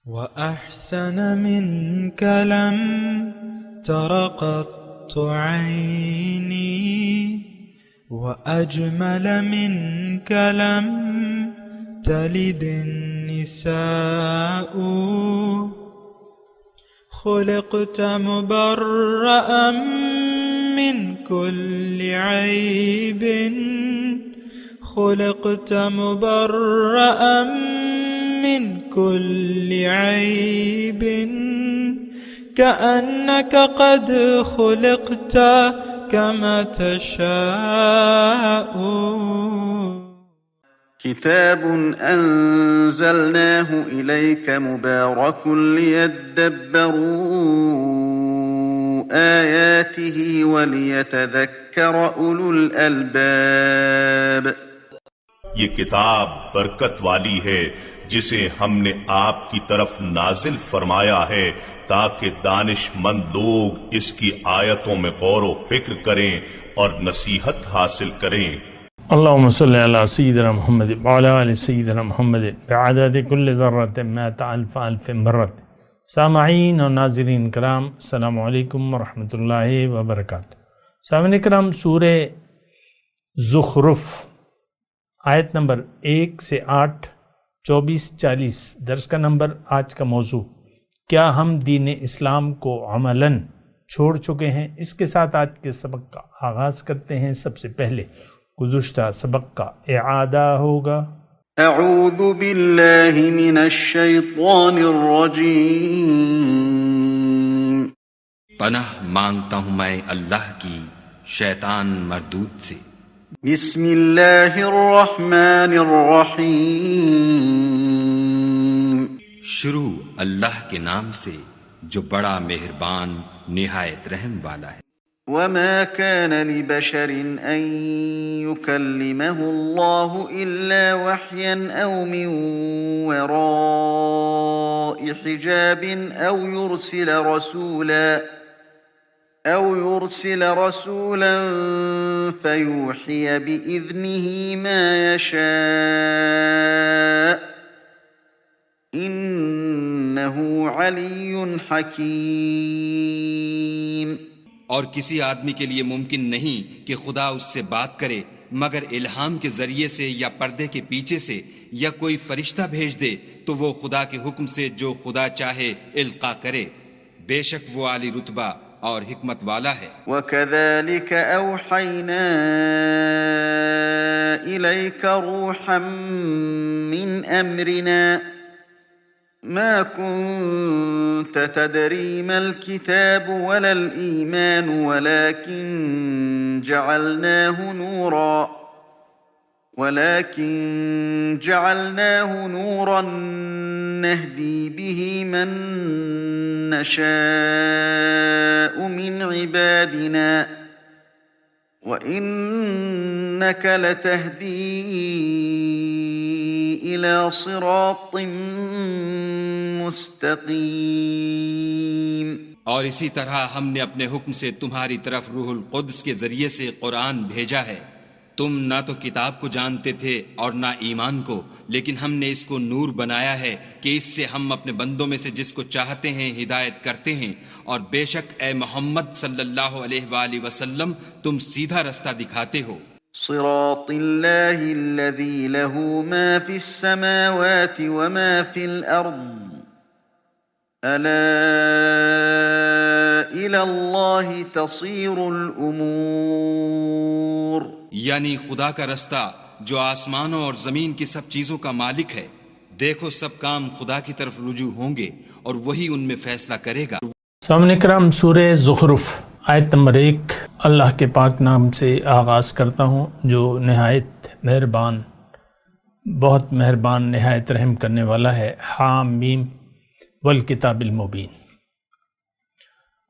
وأحسن منك لم تر قط عيني وأجمل منك لم تلد النساء خلقت مبرأ من كل عيب خلقت مبرأ من كل عيب كأنك قد خلقت كما تشاء. كتاب أنزلناه إليك مبارك ليدبروا آياته وليتذكر أولو الألباب. یہ کتاب برکت والی ہے جسے ہم نے آپ کی طرف نازل فرمایا ہے تاکہ دانش مند لوگ اس کی آیتوں میں غور و فکر کریں اور نصیحت حاصل کریں. اللهم صل على سيدنا محمد وعلى آل سيدنا محمد بعدد كل ذرة مئة ألف ألف مرة. سامعین اور ناظرین کرام، السلام علیکم ورحمۃ اللہ وبرکاتہ. سامعین کرام، سورہ زخرف آیت نمبر 1 سے 8، 24-40 درس کا نمبر. آج کا موضوع، کیا ہم دین اسلام کو عملاً چھوڑ چکے ہیں؟ اس کے ساتھ آج کے سبق کا آغاز کرتے ہیں. سب سے پہلے گزشتہ سبق کا اعادہ ہوگا. اعوذ باللہ من الشیطان الرجیم. پناہ مانگتا ہوں میں اللہ کی شیطان مردود سے. بسم اللہ الرحمن الرحیم. شروع اللہ کے نام سے جو بڑا مہربان نہایت رحم والا ہے. وما كان لبشر أن يكلمه الله إلا وحيا أو من وراء حجاب أو يرسل رسولا فيوحي بإذنه ما يشاء إنه علي حكيم. اور کسی آدمی کے لیے ممکن نہیں کہ خدا اس سے بات کرے مگر الہام کے ذریعے سے یا پردے کے پیچھے سے، یا کوئی فرشتہ بھیج دے تو وہ خدا کے حکم سے جو خدا چاہے القا کرے. بے شک وہ عالی رتبہ اور حکمت والا ہے. وَكَذَلِكَ أَوْحَيْنَا إِلَيْكَ رُوحًا مِّنْ أَمْرِنَا ما كنت تدري ما الكتاب ولا الإيمان ولكن جعلناه نورا نهدي به من نشاء من عبادنا وإنك لتهدي إلى صراط مستقیم. اور اسی طرح ہم نے اپنے حکم سے تمہاری طرف روح القدس کے ذریعے سے قرآن بھیجا ہے. تم نہ تو کتاب کو جانتے تھے اور نہ ایمان کو، لیکن ہم نے اس کو نور بنایا ہے کہ اس سے ہم اپنے بندوں میں سے جس کو چاہتے ہیں ہدایت کرتے ہیں. اور بے شک اے محمد صلی اللہ علیہ وآلہ وسلم تم سیدھا رستہ دکھاتے ہو. صراط اللہ الذی له ما فی السماوات وما فی الارض الا الى اللہ تصیر الامور. یعنی خدا کا رستہ جو آسمانوں اور زمین کی سب چیزوں کا مالک ہے. دیکھو سب کام خدا کی طرف رجوع ہوں گے اور وہی ان میں فیصلہ کرے گا. سامعین کرام، سورہ زخرف آیت نمبر 1 اللہ کے پاک نام سے آغاز کرتا ہوں جو نہایت مہربان، بہت مہربان، نہایت رحم کرنے والا ہے. حامیم والکتاب المبین.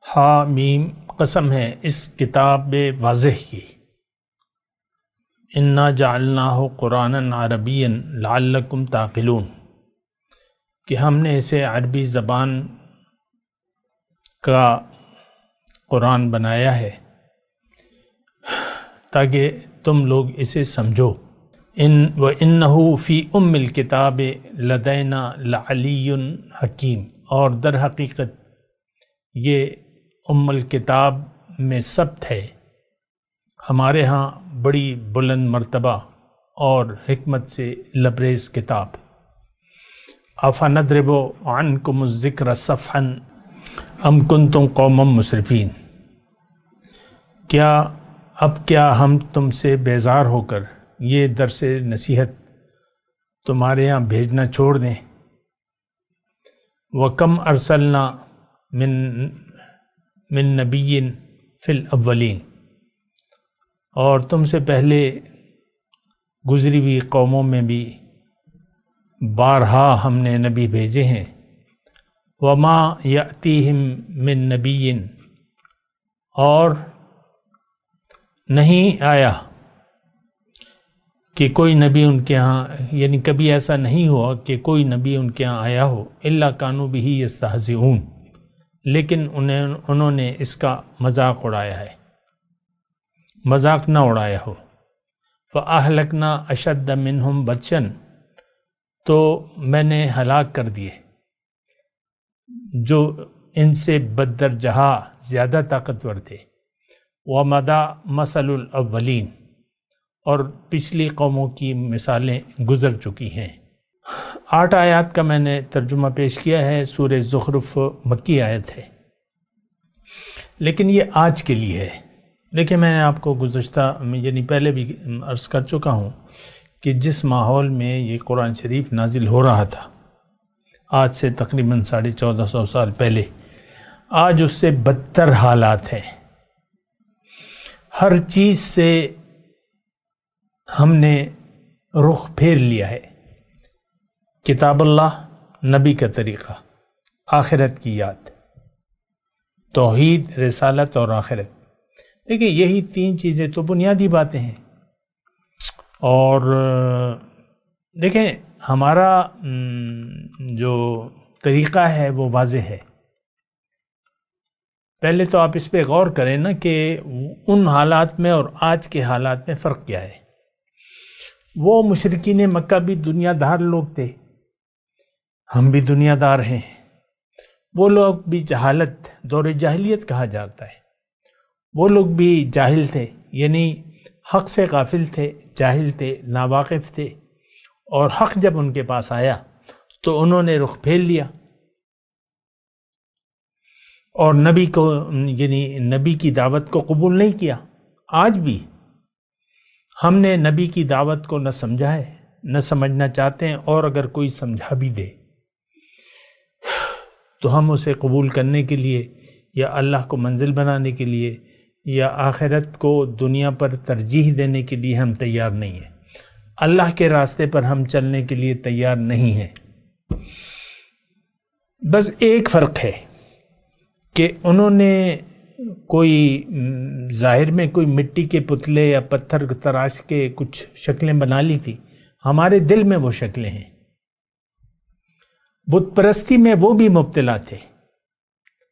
حامیم قسم ہے اس کتاب واضح کی. انا جعلناہ قرآنا عربیا لعلکم تعقلون، کہ ہم نے اسے عربی زبان کا قرآن بنایا ہے تاکہ تم لوگ اسے سمجھو. وَإِنَّهُ فِي أُمِّ الْكِتَابِ لَدَيْنَا لَعَلِيٌّ حَكِيمٌ، اور در حقیقت یہ ام الکتاب میں ثبت ہے ہمارے ہاں بڑی بلند مرتبہ اور حکمت سے لبریز کتاب۔ أَفَنَضْرِبُ عَنْكُمُ الذِّكْرَ صَفْحًا أَمْ كُنْتُمْ قَوْمًا مُسْرِفِينَ، کیا ہم تم سے بیزار ہو کر یہ درس نصیحت تمہارے ہاں بھیجنا چھوڑ دیں؟ وَكَمْ أَرْسَلْنَا من نبی فی الاولین، اور تم سے پہلے گزری ہوئی قوموں میں بھی بارہا ہم نے نبی بھیجے ہیں۔ وما یأتیہم من نبی، اور نہیں آیا کہ کوئی نبی ان کے ہاں، یعنی کبھی ایسا نہیں ہوا کہ کوئی نبی ان کے ہاں آیا ہو، الا کانوا بہ یستہزئون، لیکن انہوں نے اس کا مذاق اڑایا ہے، مذاق نہ اڑایا ہو۔ فَأَهْلَكْنَا أَشَدَّ مِنْهُمْ بَطْشًا، تو میں نے ہلاک کر دیے جو ان سے بدتر جہا زیادہ طاقتور تھے۔ وَمَضَى مَثَلُ الْأَوَّلِينَ، اور پچھلی قوموں کی مثالیں گزر چکی ہیں۔ 8 آیات کا میں نے ترجمہ پیش کیا ہے۔ سورہ زخرف مکی آیت ہے، لیکن یہ آج کے لیے ہے۔ دیکھیں، میں نے آپ کو گزشتہ یعنی پہلے بھی عرض کر چکا ہوں کہ جس ماحول میں یہ قرآن شریف نازل ہو رہا تھا آج سے تقریباً 1450 سال پہلے، آج اس سے بدتر حالات ہیں۔ ہر چیز سے ہم نے رخ پھیر لیا ہے۔ کتاب اللہ، نبی کا طریقہ، آخرت کی یاد، توحید، رسالت اور آخرت۔ دیکھیں، یہی 3 چیزیں تو بنیادی باتیں ہیں۔ اور دیکھیں، ہمارا جو طریقہ ہے وہ واضح ہے۔ پہلے تو آپ اس پہ غور کریں نا کہ ان حالات میں اور آج کے حالات میں فرق کیا ہے۔ وہ مشرکین مکہ بھی دنیا دار لوگ تھے، ہم بھی دنیا دار ہیں۔ وہ لوگ بھی جہالت، دور جاہلیت کہا جاتا ہے، وہ لوگ بھی جاہل تھے، یعنی حق سے غافل تھے، جاہل تھے، ناواقف تھے، اور حق جب ان کے پاس آیا تو انہوں نے رخ پھیر لیا اور نبی کو، یعنی نبی کی دعوت کو قبول نہیں کیا۔ آج بھی ہم نے نبی کی دعوت کو نہ سمجھا ہے، نہ سمجھنا چاہتے ہیں، اور اگر کوئی سمجھا بھی دے تو ہم اسے قبول کرنے کے لیے یا اللہ کو منزل بنانے کے لیے یا آخرت کو دنیا پر ترجیح دینے کے لیے ہم تیار نہیں ہیں۔ اللہ کے راستے پر ہم چلنے کے لیے تیار نہیں ہیں۔ بس ایک فرق ہے کہ انہوں نے کوئی ظاہر میں کوئی مٹی کے پتلے یا پتھر تراش کے کچھ شکلیں بنا لی تھی، ہمارے دل میں وہ شکلیں ہیں۔ بت پرستی میں وہ بھی مبتلا تھے،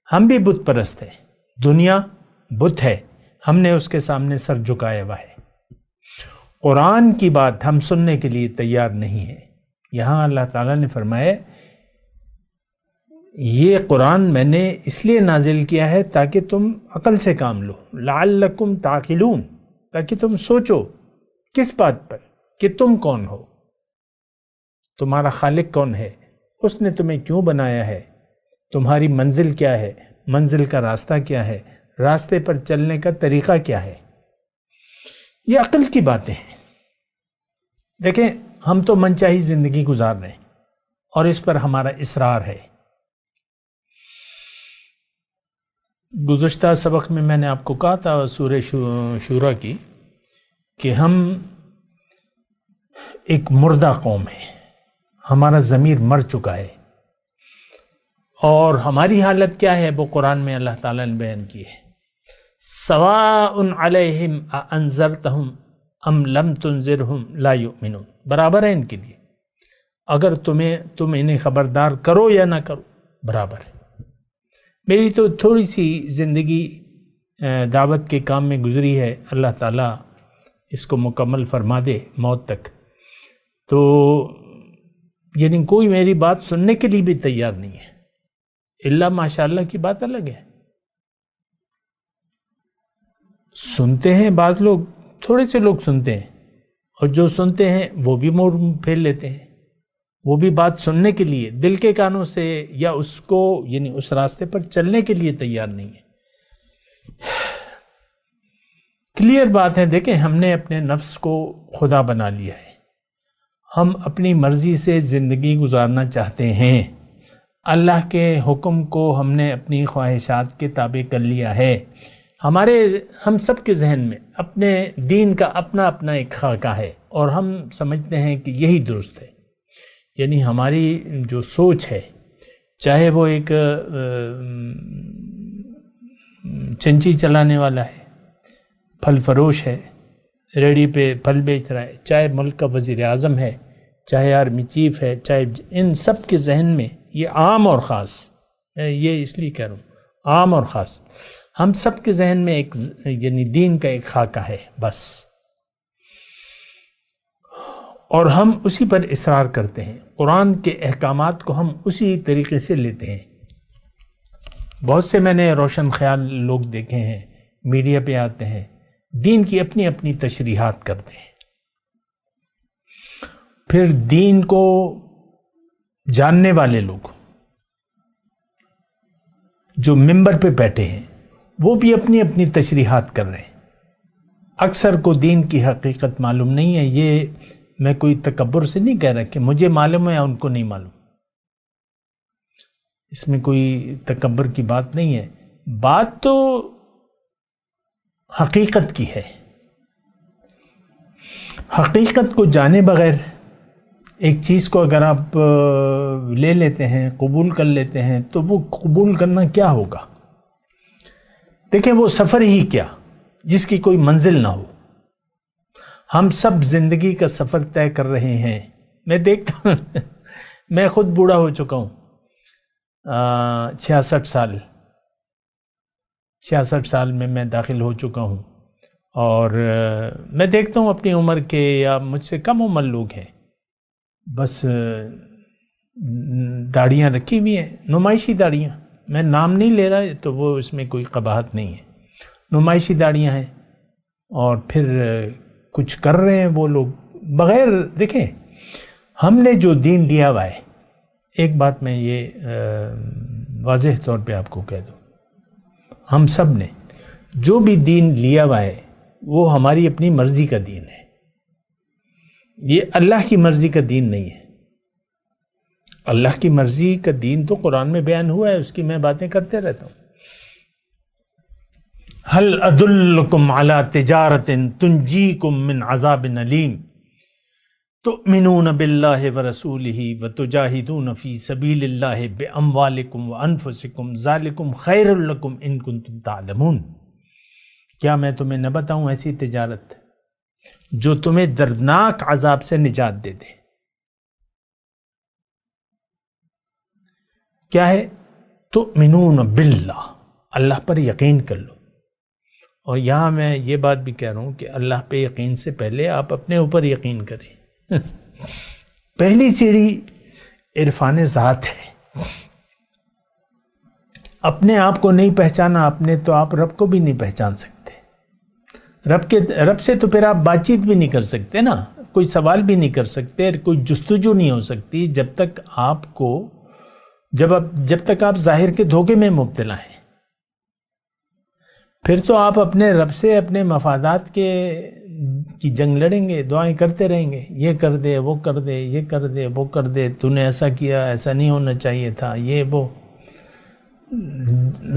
ہم بھی بت پرست ہیں۔ دنیا بت ہے، ہم نے اس کے سامنے سر جھکایا ہوا ہے۔ قرآن کی بات ہم سننے کے لیے تیار نہیں ہیں۔ یہاں اللہ تعالیٰ نے فرمایا، یہ قرآن میں نے اس لیے نازل کیا ہے تاکہ تم عقل سے کام لو، لعلکم تعقلون، تاکہ تم سوچو کس بات پر کہ تم کون ہو، تمہارا خالق کون ہے، اس نے تمہیں کیوں بنایا ہے، تمہاری منزل کیا ہے، منزل کا راستہ کیا ہے، راستے پر چلنے کا طریقہ کیا ہے۔ یہ عقل کی باتیں ہیں۔ دیکھیں، ہم تو منچاہی زندگی گزار رہے ہیں اور اس پر ہمارا اصرار ہے۔ گزشتہ سبق میں نے آپ کو کہا تھا سورہ شورا کی کہ ہم ایک مردہ قوم ہیں، ہمارا ضمیر مر چکا ہے، اور ہماری حالت کیا ہے وہ قرآن میں اللہ تعالیٰ نے بیان کی ہے۔ سواء علیہم انذرتہم ام لم تنذرہم لا یؤمنون، برابر ہے ان کے لیے، اگر تم انہیں خبردار کرو یا نہ کرو برابر ہے۔ میری تو تھوڑی سی زندگی دعوت کے کام میں گزری ہے، اللہ تعالیٰ اس کو مکمل فرما دے موت تک، تو یعنی کوئی میری بات سننے کے لیے بھی تیار نہیں ہے، الا ماشاءاللہ کی بات الگ ہے۔ سنتے ہیں بعض لوگ، تھوڑے سے لوگ سنتے ہیں، اور جو سنتے ہیں وہ بھی موڑ پھیر لیتے ہیں، وہ بھی بات سننے کے لیے دل کے کانوں سے یا اس کو یعنی اس راستے پر چلنے کے لیے تیار نہیں ہے۔ کلیئر بات ہے، دیکھیں ہم نے اپنے نفس کو خدا بنا لیا ہے، ہم اپنی مرضی سے زندگی گزارنا چاہتے ہیں، اللہ کے حکم کو ہم نے اپنی خواہشات کے تابع کر لیا ہے۔ ہم سب کے ذہن میں اپنے دین کا اپنا اپنا ایک خاکہ ہے، اور ہم سمجھتے ہیں کہ یہی درست ہے۔ یعنی ہماری جو سوچ ہے، چاہے وہ ایک چنچی چلانے والا ہے، پھل فروش ہے، ریڑھی پہ پھل بیچ رہا ہے، چاہے ملک کا وزیر اعظم ہے، چاہے آرمی چیف ہے، چاہے ان سب کے ذہن میں یہ عام اور خاص، یہ اس لیے کہہ رہا ہوں عام اور خاص، ہم سب کے ذہن میں ایک یعنی دین کا ایک خاکہ ہے بس، اور ہم اسی پر اصرار کرتے ہیں، قرآن کے احکامات کو ہم اسی طریقے سے لیتے ہیں۔ بہت سے میں نے روشن خیال لوگ دیکھے ہیں، میڈیا پہ آتے ہیں، دین کی اپنی اپنی تشریحات کرتے ہیں، پھر دین کو جاننے والے لوگ جو ممبر پہ بیٹھے ہیں وہ بھی اپنی اپنی تشریحات کر رہے ہیں۔ اکثر کو دین کی حقیقت معلوم نہیں ہے۔ یہ میں کوئی تکبر سے نہیں کہہ رہا کہ مجھے معلوم ہے یا ان کو نہیں معلوم، اس میں کوئی تکبر کی بات نہیں ہے، بات تو حقیقت کی ہے۔ حقیقت کو جانے بغیر ایک چیز کو اگر آپ لے لیتے ہیں، قبول کر لیتے ہیں، تو وہ قبول کرنا کیا ہوگا؟ دیکھیں وہ سفر ہی کیا جس کی کوئی منزل نہ ہو۔ ہم سب زندگی کا سفر طے کر رہے ہیں۔ میں دیکھتا ہوں میں خود بوڑھا ہو چکا ہوں، 66 سال میں داخل ہو چکا ہوں، اور میں دیکھتا ہوں اپنی عمر کے یا مجھ سے کم عمر لوگ ہیں، بس داڑیاں رکھی ہوئی ہیں، نمائشی داڑیاں، میں نام نہیں لے رہا تو وہ اس میں کوئی قباحت نہیں ہے، نمائشی داڑیاں ہیں، اور پھر کچھ کر رہے ہیں وہ لوگ بغیر دیکھیں ہم نے جو دین لیا ہوا ہے۔ ایک بات میں یہ واضح طور پہ آپ کو کہہ دوں، ہم سب نے جو بھی دین لیا ہوا ہے وہ ہماری اپنی مرضی کا دین ہے، یہ اللہ کی مرضی کا دین نہیں ہے۔ اللہ کی مرضی کا دین تو قرآن میں بیان ہوا ہے، اس کی میں باتیں کرتے رہتا ہوں۔ هل ادلکم علی تجارت تنجیکم من عذاب علیم تؤمنون باللہ ورسولہ وتجاہدون فی سبیل اللہ باموالکم وانفسکم ذالکم خیر لکم ان کنتم تعلمون۔ کیا میں تمہیں نہ بتاؤں ایسی تجارت جو تمہیں دردناک عذاب سے نجات دے دے؟ کیا ہے؟ تؤمنون باللہ، اللہ پر یقین کر لو۔ اور یہاں میں یہ بات بھی کہہ رہا ہوں کہ اللہ پہ یقین سے پہلے آپ اپنے اوپر یقین کریں۔ پہلی سیڑھی عرفان ذات ہے۔ اپنے آپ کو نہیں پہچانا آپ نے تو آپ رب کو بھی نہیں پہچان سکتے۔ رب سے تو پھر آپ بات چیت بھی نہیں کر سکتے نا، کوئی سوال بھی نہیں کر سکتے، کوئی جستجو نہیں ہو سکتی جب تک آپ کو جب تک آپ ظاہر کے دھوکے میں مبتلا ہیں۔ پھر تو آپ اپنے رب سے اپنے مفادات کی جنگ لڑیں گے، دعائیں کرتے رہیں گے، یہ کر دے، وہ کر دے، یہ کر دے، وہ کر دے، تو نے ایسا کیا، ایسا نہیں ہونا چاہیے تھا، یہ وہ۔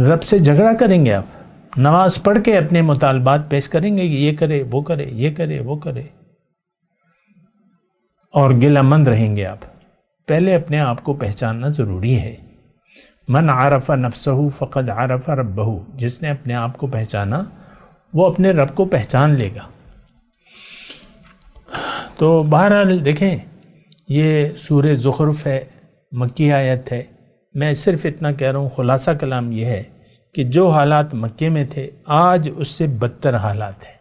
رب سے جھگڑا کریں گے آپ، نماز پڑھ کے اپنے مطالبات پیش کریں گے کہ یہ کرے، وہ کرے، یہ کرے، وہ کرے، اور گلہ مند رہیں گے آپ۔ پہلے اپنے آپ کو پہچاننا ضروری ہے۔ من عرف نفسہ فقد عرف ربہ، جس نے اپنے آپ کو پہچانا وہ اپنے رب کو پہچان لے گا۔ تو بہرحال دیکھیں یہ سورہ زخرف ہے، مکی آیت ہے۔ میں صرف اتنا کہہ رہا ہوں، خلاصہ کلام یہ ہے کہ جو حالات مکے میں تھے آج اس سے بدتر حالات ہیں،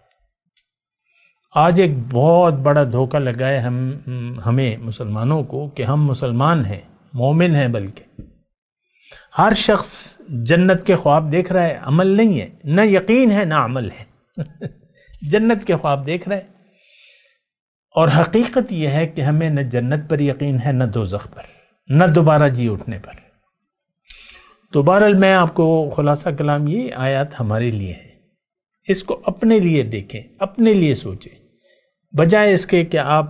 آج ایک بہت بڑا دھوکہ لگا ہے ہمیں مسلمانوں کو کہ ہم مسلمان ہیں، مومن ہیں، بلکہ ہر شخص جنت کے خواب دیکھ رہا ہے، عمل نہیں ہے، نہ یقین ہے نہ عمل ہے جنت کے خواب دیکھ رہا ہے، اور حقیقت یہ ہے کہ ہمیں نہ جنت پر یقین ہے، نہ دوزخ پر، نہ دوبارہ جی اٹھنے پر۔ تو بہرحال میں آپ کو خلاصہ کلام، یہ آیات ہمارے لیے ہیں، اس کو اپنے لیے دیکھیں، اپنے لیے سوچیں، بجائے اس کے کہ آپ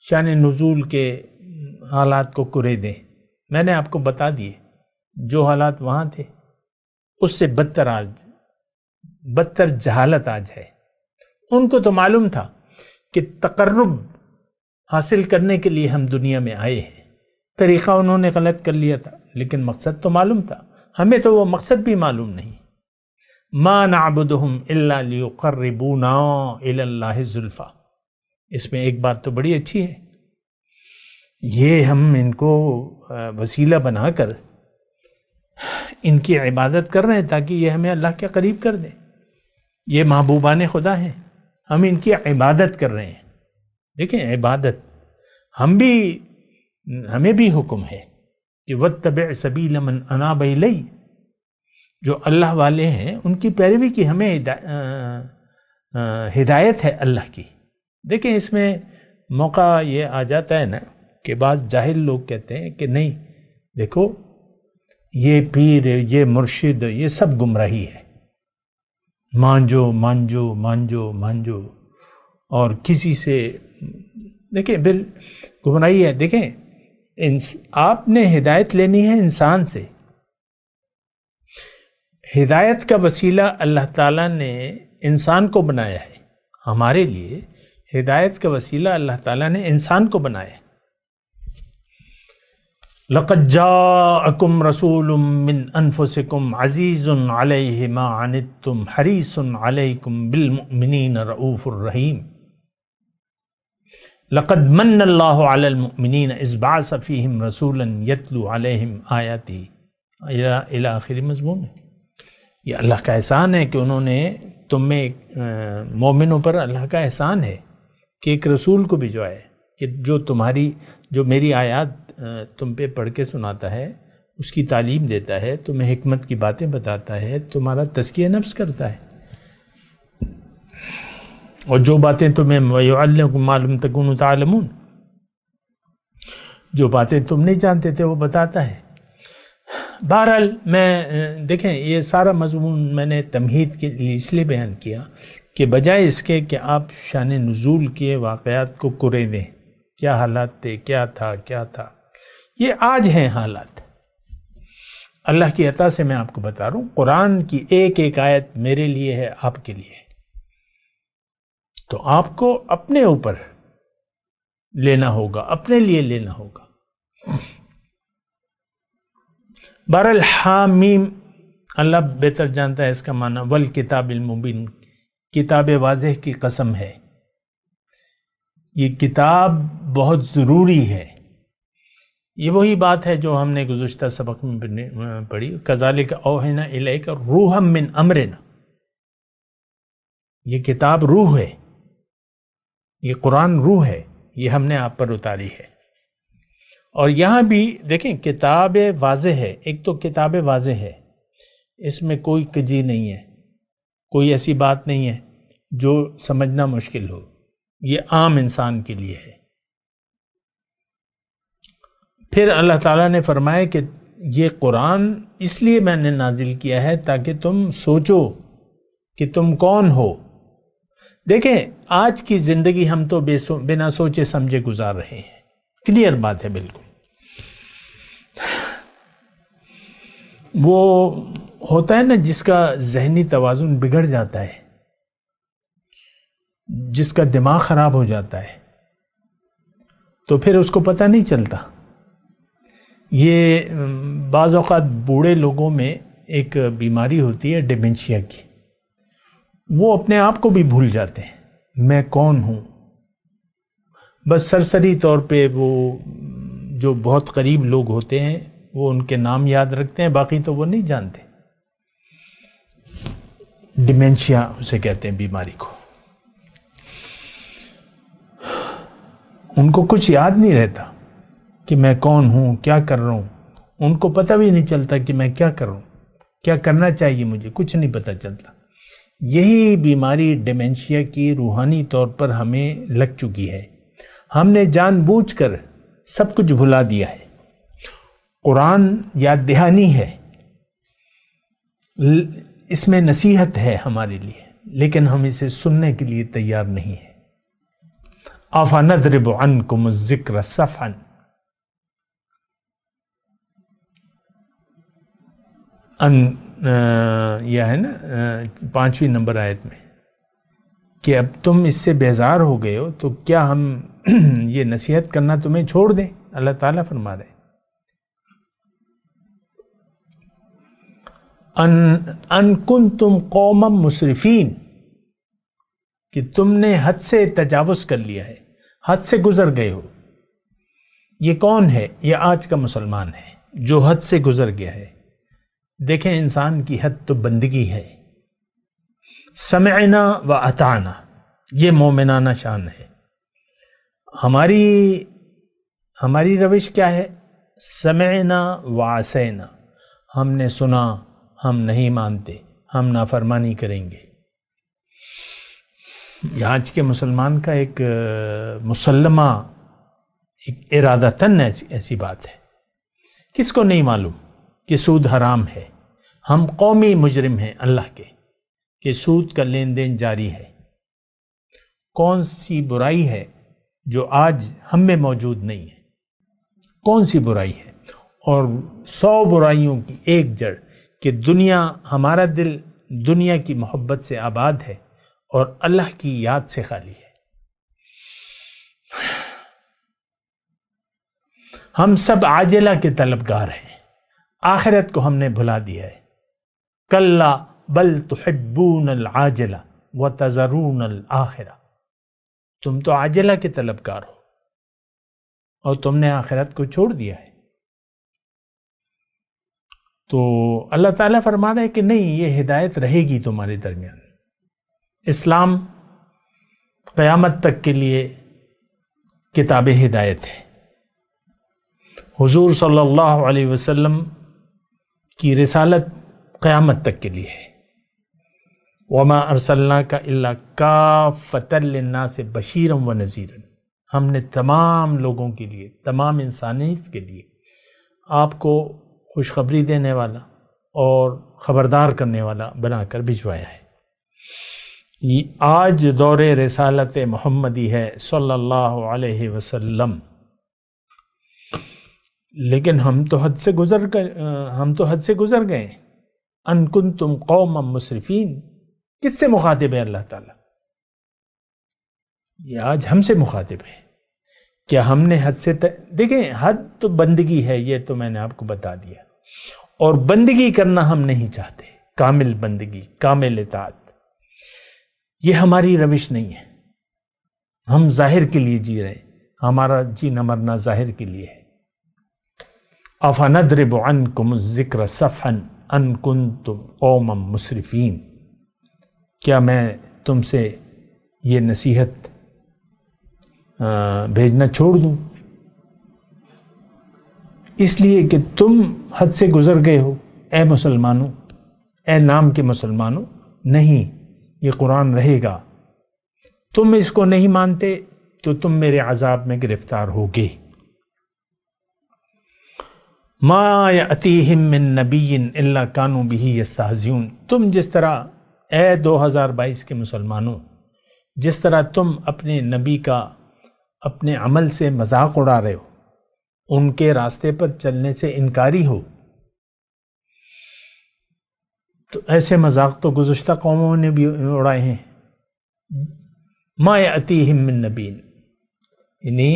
شان نزول کے حالات کو کرے دیں۔ میں نے آپ کو بتا دیے جو حالات وہاں تھے اس سے بدتر جہالت آج ہے۔ ان کو تو معلوم تھا کہ تقرب حاصل کرنے کے لیے ہم دنیا میں آئے ہیں، طریقہ انہوں نے غلط کر لیا تھا، لیکن مقصد تو معلوم تھا۔ ہمیں تو وہ مقصد بھی معلوم نہیں۔ ما نعبدہم الا لیقربونا الی اللہ زلفی، اس میں ایک بات تو بڑی اچھی ہے، یہ ہم ان کو وسیلہ بنا کر ان کی عبادت کر رہے ہیں تاکہ یہ ہمیں اللہ کے قریب کر دیں۔ یہ محبوبان خدا ہیں، ہم ان کی عبادت کر رہے ہیں۔ دیکھیں عبادت ہمیں بھی حکم ہے کہ واتبع سبیل من اناب الی، جو اللہ والے ہیں ان کی پیروی کی ہمیں ہدایت ہے اللہ کی۔ دیکھیں اس میں موقع یہ آ جاتا ہے نا کہ بعض جاہل لوگ کہتے ہیں کہ نہیں، دیکھو یہ پیر، یہ مرشد، یہ سب گمراہی ہے، مانجو مانجو مانجو مانجو، اور کسی سے دیکھیں گمراہی ہے۔ دیکھیں آپ نے ہدایت لینی ہے انسان سے، ہدایت کا وسیلہ اللہ تعالیٰ نے انسان کو بنایا ہے، ہمارے لیے ہدایت کا وسیلہ اللہ تعالیٰ نے انسان کو بنایا ہے۔ لَقَدْ جَاءَكُمْ رَسُولٌ مِّنْ أَنفُسِكُمْ عَزِيزٌ عَلَيْهِ مَا عَنِتُّمْ حَرِيصٌ عَلَيْكُمْ بِالْمُؤْمِنِينَ رَءُوفٌ رَحِيمٌ لَقَدْ مَنَّ اللَّهُ عَلَى الْمُؤْمِنِينَ إِذْ بَعَثَ فِيهِمْ رَسُولًا يَتْلُو عَلَيْهِمْ آيَاتِهِ إِلَى آخِرِ مضمون ہے۔ یہ اللہ کا احسان ہے کہ انہوں نے تم میں مومنوں پر اللہ کا احسان ہے کہ ایک رسول کو بھیجوایا ہے کہ جو میری آیات تم پہ پڑھ کے سناتا ہے، اس کی تعلیم دیتا ہے، تمہیں حکمت کی باتیں بتاتا ہے، تمہارا تزکیہ نفس کرتا ہے، اور جو باتیں تمہیں وَيُعَلِّمُكُم مَّا لَمْ تَكُونُوا تَعْلَمُونَ، جو باتیں تم نہیں جانتے تھے وہ بتاتا ہے۔ بہرحال میں دیکھیں یہ سارا مضمون میں نے تمہید کے لیے اس لیے بیان کیا کہ بجائے اس کے کہ آپ شان نزول کے واقعات کو کرے دیں، کیا حالات تھے، کیا تھا، یہ آج ہیں حالات۔ اللہ کی عطا سے میں آپ کو بتا رہا ہوں، قرآن کی ایک ایک آیت میرے لیے ہے، آپ کے لیے ہے، تو آپ کو اپنے اوپر لینا ہوگا، اپنے لیے لینا ہوگا۔ بہرحال حامیم، اللہ بہتر جانتا ہے اس کا معنی، والکتاب المبین، کتاب واضح کی قسم ہے۔ یہ کتاب بہت ضروری ہے۔ یہ وہی بات ہے جو ہم نے گزشتہ سبق میں پڑھی، کذالک اوحینا الیک روحا من امرنا، یہ کتاب روح ہے، یہ قرآن روح ہے، یہ ہم نے آپ پر اتاری ہے۔ اور یہاں بھی دیکھیں کتاب واضح ہے، ایک تو کتاب واضح ہے، اس میں کوئی کجی نہیں ہے، کوئی ایسی بات نہیں ہے جو سمجھنا مشکل ہو، یہ عام انسان کے لیے ہے۔ پھر اللہ تعالیٰ نے فرمایا کہ یہ قرآن اس لیے میں نے نازل کیا ہے تاکہ تم سوچو کہ تم کون ہو۔ دیکھیں آج کی زندگی ہم تو بنا سوچے سمجھے گزار رہے ہیں، کلیئر بات ہے بالکل۔ وہ ہوتا ہے نا جس کا ذہنی توازن بگڑ جاتا ہے، جس کا دماغ خراب ہو جاتا ہے، تو پھر اس کو پتہ نہیں چلتا۔ یہ بعض اوقات بوڑھے لوگوں میں ایک بیماری ہوتی ہے ڈیمنشیا کی، وہ اپنے آپ کو بھی بھول جاتے ہیں، میں کون ہوں۔ بس سرسری طور پہ وہ جو بہت قریب لوگ ہوتے ہیں وہ ان کے نام یاد رکھتے ہیں، باقی تو وہ نہیں جانتے۔ ڈیمنشیا اسے کہتے ہیں بیماری کو۔ ان کو کچھ یاد نہیں رہتا کہ میں کون ہوں، کیا کر رہا ہوں. ان کو پتہ بھی نہیں چلتا کہ میں کیا کر رہا ہوں، کیا کرنا چاہیے مجھے، کچھ نہیں پتہ چلتا. یہی بیماری ڈیمنشیا کی روحانی طور پر ہمیں لگ چکی ہے. ہم نے جان بوجھ کر سب کچھ بھلا دیا ہے. قرآن یاد دہانی ہے، اس میں نصیحت ہے ہمارے لیے، لیکن ہم اسے سننے کے لیے تیار نہیں ہیں. أَفَنَضْرِبُ عَنْكُمُ الذِّكْرَ صَفْحًا، یہ ہے نا 5ویں نمبر آیت میں کہ اب تم اس سے بیزار ہو گئے ہو تو کیا ہم یہ نصیحت کرنا تمہیں چھوڑ دیں. اللہ تعالیٰ فرما رہے ان کنتم قوما مسرفین، کہ تم نے حد سے تجاوز کر لیا ہے، حد سے گزر گئے ہو. یہ کون ہے؟ یہ آج کا مسلمان ہے جو حد سے گزر گیا ہے. دیکھیں انسان کی حد تو بندگی ہے. سمعنا و اطعنا، یہ مومنانہ شان ہے. ہماری روش کیا ہے؟ سمعنا و عصینا، ہم نے سنا، ہم نہیں مانتے، ہم نافرمانی کریں گے. یہ آج کے مسلمان کا ایک مسلمہ، ایک ارادتاً ایسی بات ہے. کس کو نہیں معلوم کہ سود حرام ہے؟ ہم قومی مجرم ہیں اللہ کے کہ سود کا لین دین جاری ہے. کون سی برائی ہے جو آج ہم میں موجود نہیں ہے؟ کون سی برائی ہے؟ اور 100 برائیوں کی ایک جڑ کہ دنیا، ہمارا دل دنیا کی محبت سے آباد ہے اور اللہ کی یاد سے خالی ہے. ہم سب عاجلہ کے طلبگار ہیں، آخرت کو ہم نے بھلا دیا ہے. کلا بل تحبون العاجلہ وتذرون الآخرہ، تم تو عاجلہ کے طلبگار ہو اور تم نے آخرت کو چھوڑ دیا ہے. تو اللہ تعالیٰ فرما رہا ہے کہ نہیں، یہ ہدایت رہے گی تمہارے درمیان. اسلام قیامت تک کے لیے کتاب ہدایت ہے. حضور صلی اللہ علیہ وسلم کی رسالت قیامت تک کے لیے ہے. وما ارسلناک الا کافۃ للناس بشیرا ونذیرا، ہم نے تمام لوگوں کے لیے، تمام انسانیت کے لیے آپ کو خوشخبری دینے والا اور خبردار کرنے والا بنا کر بھجوایا ہے. آج دور رسالت محمدی ہے صلی اللہ علیہ وسلم، لیکن ہم تو حد سے گزر گئے. ان کنتم قوما مسرفین، کس سے مخاطب ہے اللہ تعالیٰ؟ یہ آج ہم سے مخاطب ہے. کیا ہم نے حد سے دیکھیں، حد تو بندگی ہے، یہ تو میں نے آپ کو بتا دیا. اور بندگی کرنا ہم نہیں چاہتے، کامل بندگی، کامل اطاعت. یہ ہماری روش نہیں ہے. ہم ظاہر کے لیے جی رہے، ہمارا جینا مرنا ظاہر کے لیے ہے. افنضرب عنکم الذکر صفحا ان کنتم قوما مسرفین، کیا میں تم سے یہ نصیحت بھیجنا چھوڑ دوں اس لیے کہ تم حد سے گزر گئے ہو؟ اے مسلمانوں، اے نام کے مسلمانوں، نہیں، یہ قرآن رہے گا. تم اس کو نہیں مانتے تو تم میرے عذاب میں گرفتار ہوگے. ما یأتیہم من نبی الا کانوا بہ یستہزئون، تم جس طرح، اے 2022 کے مسلمانوں، جس طرح تم اپنے نبی کا اپنے عمل سے مذاق اڑا رہے ہو، ان کے راستے پر چلنے سے انکاری ہو، تو ایسے مذاق تو گزشتہ قوموں نے بھی اڑائے ہیں. ما یأتیہم من نبی، یعنی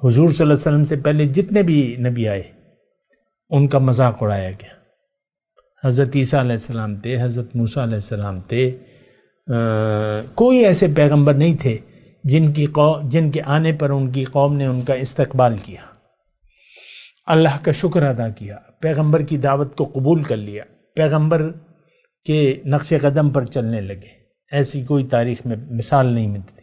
حضور صلی اللہ علیہ وسلم سے پہلے جتنے بھی نبی آئے ان کا مذاق اڑایا گیا. حضرت عیسیٰ علیہ السلام تھے، حضرت موسیٰ علیہ السلام تھے، کوئی ایسے پیغمبر نہیں تھے جن کے آنے پر ان کی قوم نے ان کا استقبال کیا، اللہ کا شکر ادا کیا، پیغمبر کی دعوت کو قبول کر لیا، پیغمبر کے نقش قدم پر چلنے لگے. ایسی کوئی تاریخ میں مثال نہیں ملتی.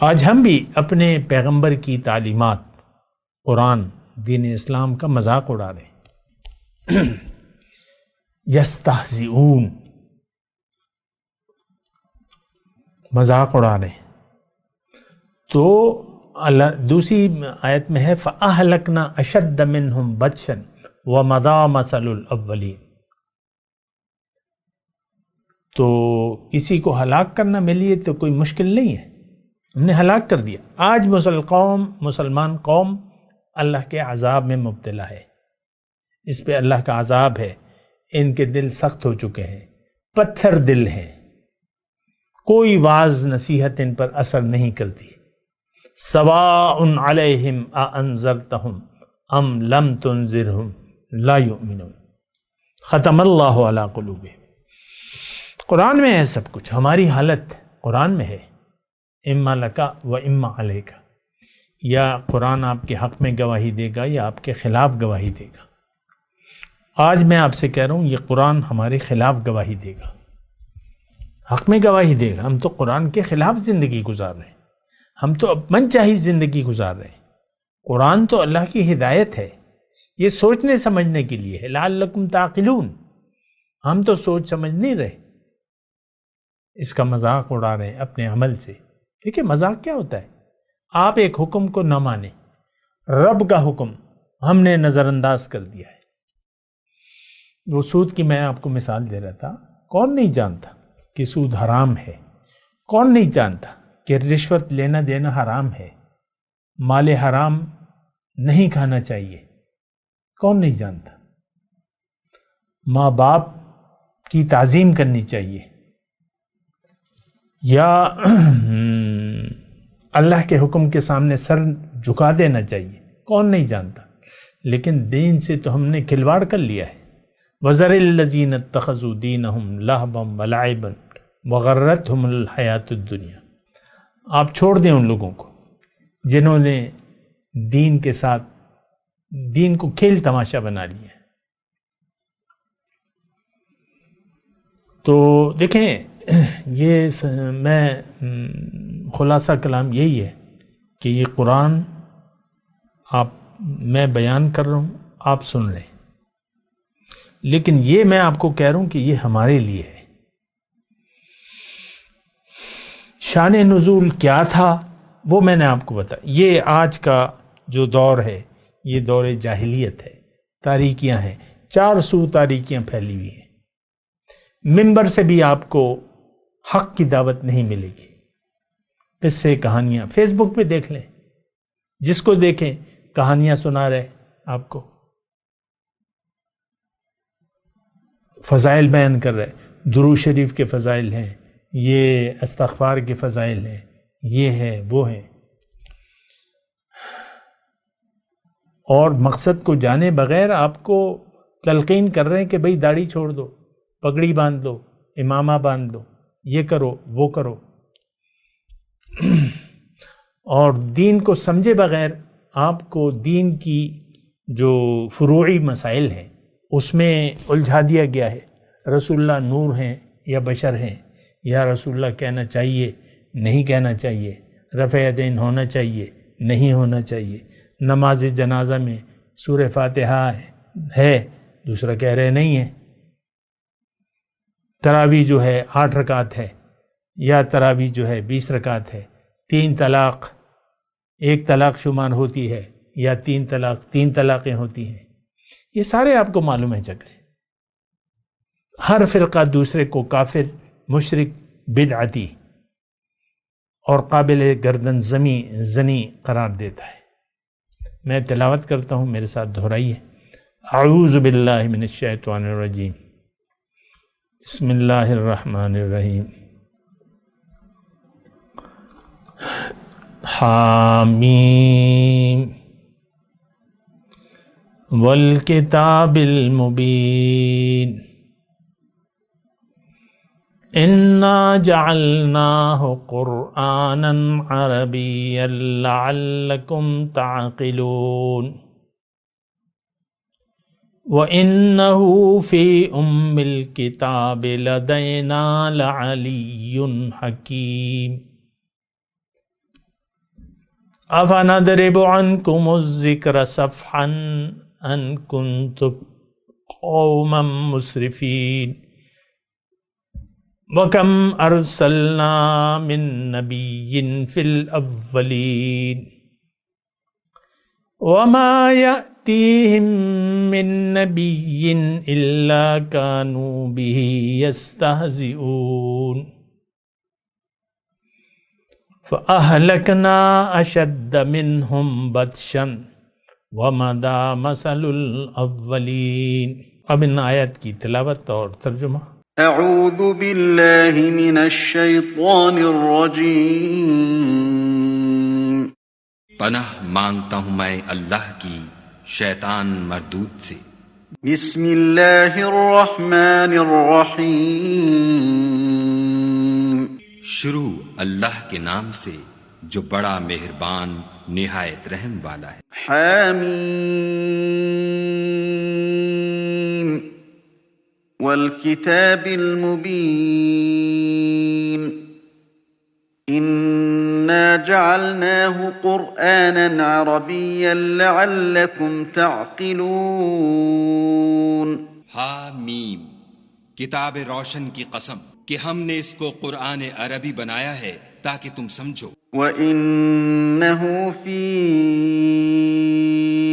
آج ہم بھی اپنے پیغمبر کی تعلیمات، قرآن، دین اسلام کا مذاق اڑا رہے ہیں۔ یستہزئون، مذاق اڑا رہے ہیں۔ تو دوسری آیت میں ہے فَأَهْلَكْنَا أَشَدَّ مِنْهُمْ بَطْشًا وَمَضَىٰ مَثَلُ الْأَوَّلِينَ۔ تو کسی کو ہلاک کرنا میرے لیے تو کوئی مشکل نہیں ہے، ہم نے ہلاک کر دیا۔ آج مسلمان قوم اللہ کے عذاب میں مبتلا ہے، اس پہ اللہ کا عذاب ہے، ان کے دل سخت ہو چکے ہیں، پتھر دل ہیں، کوئی واعظ نصیحت ان پر اثر نہیں کرتی۔ سواء علیہم اانذرتہم ام لم تنذرہم لا یؤمنون، ختم اللہ علی قلوبہم۔ قرآن میں ہے سب کچھ، ہماری حالت قرآن میں ہے، اما لکا و اما علیکا، یا قرآن آپ کے حق میں گواہی دے گا یا آپ کے خلاف گواہی دے گا۔ آج میں آپ سے کہہ رہا ہوں یہ قرآن ہمارے خلاف گواہی دے گا، حق میں گواہی دے گا۔ ہم تو قرآن کے خلاف زندگی گزار رہے ہیں، ہم تو من چاہی زندگی گزار رہے ہیں۔ قرآن تو اللہ کی ہدایت ہے، یہ سوچنے سمجھنے کے لیے ہے، لعلکم تعقلون۔ ہم تو سوچ سمجھ نہیں رہے، اس کا مذاق اڑا رہے ہیں اپنے عمل سے۔ دیکھیں مذاق کیا ہوتا ہے، آپ ایک حکم کو نہ مانیں، رب کا حکم ہم نے نظر انداز کر دیا ہے۔ وہ سود کی میں آپ کو مثال دے رہا تھا، کون نہیں جانتا کہ سود حرام ہے؟ کون نہیں جانتا کہ رشوت لینا دینا حرام ہے، مال حرام نہیں کھانا چاہیے؟ کون نہیں جانتا؟ ماں باپ کی تعظیم کرنی چاہیے، یا اللہ کے حکم کے سامنے سر جھکا دینا چاہیے، کون نہیں جانتا؟ لیکن دین سے تو ہم نے کھلواڑ کر لیا ہے۔ وَذَرِ الَّذِينَ اتَّخَذُوا دِينَهُمْ لَهْوًا وَلَعِبًا وَغَرَّتْهُمُ الْحَيَاةُ الدُّنْيَا۔ آپ چھوڑ دیں ان لوگوں کو جنہوں نے دین کے ساتھ دین کو کھیل تماشا بنا لیا ہے۔ تو دیکھیں یہ میں خلاصہ کلام یہی ہے کہ یہ قرآن میں بیان کر رہا ہوں، آپ سن رہے ہیں، لیکن یہ میں آپ کو کہہ رہا ہوں کہ یہ ہمارے لیے ہے۔ شان نزول کیا تھا وہ میں نے آپ کو بتایا۔ یہ آج کا جو دور ہے یہ دور جاہلیت ہے، تاریکیاں ہیں، 400 تاریکیاں پھیلی ہوئی ہیں۔ منبر سے بھی آپ کو حق کی دعوت نہیں ملے گی، قصے کہانیاں فیس بک پہ دیکھ لیں، جس کو دیکھیں کہانیاں سنا رہے آپ کو، فضائل بیان کر رہے، درود شریف کے فضائل ہیں، یہ استغفار کے فضائل ہیں، یہ ہے وہ ہے، اور مقصد کو جانے بغیر آپ کو تلقین کر رہے ہیں کہ بھئی داڑھی چھوڑ دو، پگڑی باندھ دو، امامہ باندھ دو، یہ کرو وہ کرو، اور دین کو سمجھے بغیر آپ کو دین کی جو فروعی مسائل ہیں اس میں الجھا دیا گیا ہے۔ رسول اللہ نور ہیں یا بشر ہیں، یا رسول اللہ کہنا چاہیے نہیں کہنا چاہیے، رفع یدین ہونا چاہیے نہیں ہونا چاہیے، نماز جنازہ میں سورہ فاتحہ ہے، دوسرا کہہ رہے نہیں ہے، تراویح جو ہے 8 رکعت ہے، یا تراویح جو ہے 20 رکعت ہے، 3 طلاق 1 طلاق شمار ہوتی ہے، یا 3 طلاق 3 طلاقیں ہوتی ہیں، یہ سارے آپ کو معلوم ہے جھگڑے۔ ہر فرقہ دوسرے کو کافر، مشرک، بدعتی اور قابل گردن زنی قرار دیتا ہے۔ میں تلاوت کرتا ہوں، میرے ساتھ دہرائیے۔ اعوذ باللہ من الشیطان الرجیم، بسم اللہ الرحمن الرحیم۔ حامیم والکتاب المبین انا جعلناہ قرآنا عربیا لعلکم تعقلون وَإِنَّهُ فِي أُمِّ الْكِتَابِ لَدَيْنَا لَعَلِيٌّ حَكِيمٌ۔ افنضرب عنکم الذکر صفحا ان کنتم قوما مسرفین وَكَمْ أَرْسَلْنَا مِن نَبِيٍّ فِي الْأَوَّلِينَ وَمَا يَأْتِيهِم مِّن نَّبِيٍّ إِلَّا كَانُوا بِهِ يَسْتَهْزِئُونَ فَأَهْلَكْنَا أَشَدَّ مِنْهُمْ بَطْشًا وَمَضَىٰ مَثَلُ الْأَوَّلِينَ۔ اب ان آیات کی تلاوت اور ترجمہ۔ اعوذ باللہ من الشیطان الرجیم۔ پناہ مانگتا ہوں میں اللہ کی شیطان مردود سے۔ بسم اللہ الرحمن الرحیم۔ شروع اللہ کے نام سے جو بڑا مہربان نہایت رحم والا ہے۔ حامیم والکتاب المبین انا جعلناه قرآنا عربیا لعلکم تعقلون۔ حامیم، کتاب روشن کی قسم کہ ہم نے اس کو قرآن عربی بنایا ہے تاکہ تم سمجھو۔ وَإِنَّهُ فِي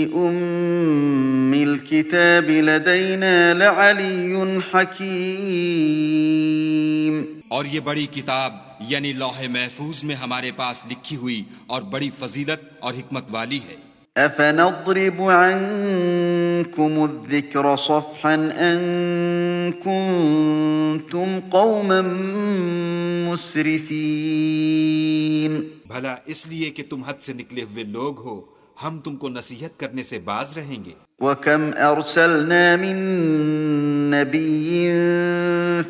أُمِّ الْكِتَابِ لَدَيْنَا لَعَلِيٌّ حَكِيمٌ۔ اور یہ بڑی کتاب یعنی لوح محفوظ میں ہمارے پاس لکھی ہوئی اور بڑی فضیلت اور حکمت والی ہے۔ أَفَنَضْرِبُ عَنكُمُ الذِّكْرَ صَفْحًا أَن كُنتُمْ قَوْمًا مُسْرِفِينَ۔ بھلا اس لیے کہ تم حد سے نکلے ہوئے لوگ ہو، ہم تم کو نصیحت کرنے سے باز رہیں گے۔ وَكَمْ أَرْسَلْنَا مِن نَّبِيٍّ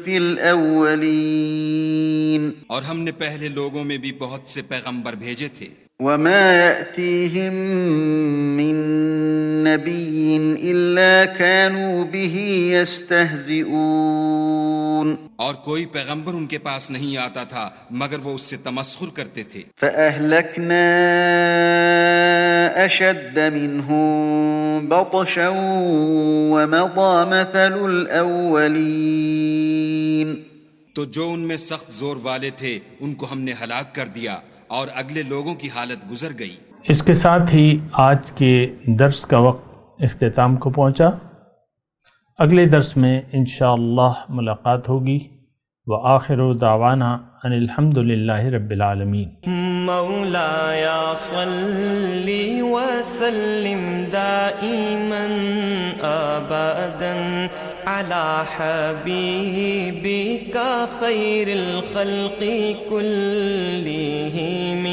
فِي الْأَوَّلِينَ۔ اور ہم نے پہلے لوگوں میں بھی بہت سے پیغمبر بھیجے تھے۔ وَمَا يَأْتِيهِم مِّن نَّبِيٍّ إِلَّا كَانُوا بِهِ يَسْتَهْزِئُونَ۔ اور کوئی پیغمبر ان کے پاس نہیں آتا تھا مگر وہ اس سے تمسخر کرتے تھے۔ فَأَهْلَكْنَا أَشَدَّ مِنْهُم بَطْشًا وَمَضَىٰ مَثَلُ الْأَوَّلِينَ۔ تو جو ان میں سخت زور والے تھے ان کو ہم نے ہلاک کر دیا اور اگلے لوگوں کی حالت گزر گئی۔ اس کے ساتھ ہی آج کے درس کا وقت اختتام کو پہنچا۔ اگلے درس میں انشاءاللہ ملاقات ہوگی۔ وآخر دعوانا ان الحمدللہ رب العالمین۔ مولایا صلی وسلم دائما ابدا علی حبیبک خیر الخلق کلہم۔